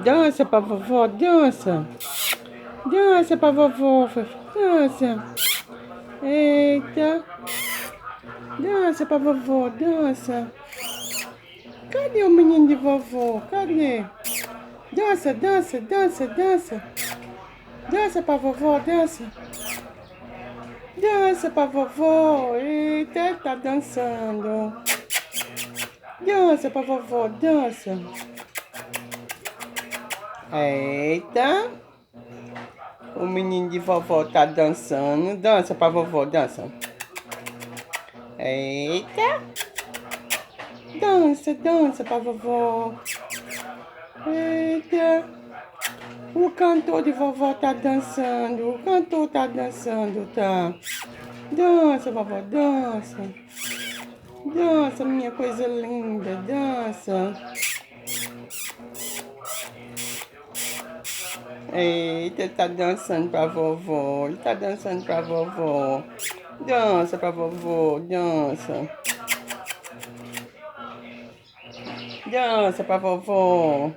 Dança pra vovó, dança. Dança pra vovó, dança. Eita. Dança pra vovó, dança. Cadê o menino de vovó? Cadê? Dança, dança, dança, dança. Dança pra vovó, dança. Dança pra vovó. Eita, tá dançando. Dança pra vovó, dança. Eita. O menino de vovó tá dançando. Dança pra vovó, dança. Eita. Dança, dança pra vovó. Eita. O cantor de vovó tá dançando. O cantor tá dançando, tá? Dança, vovó, dança. Dança, minha coisa linda, dança. Eita, ele tá dançando pra vovó. Ele tá dançando pra vovó. Dança pra vovó, dança. Dança pra vovó.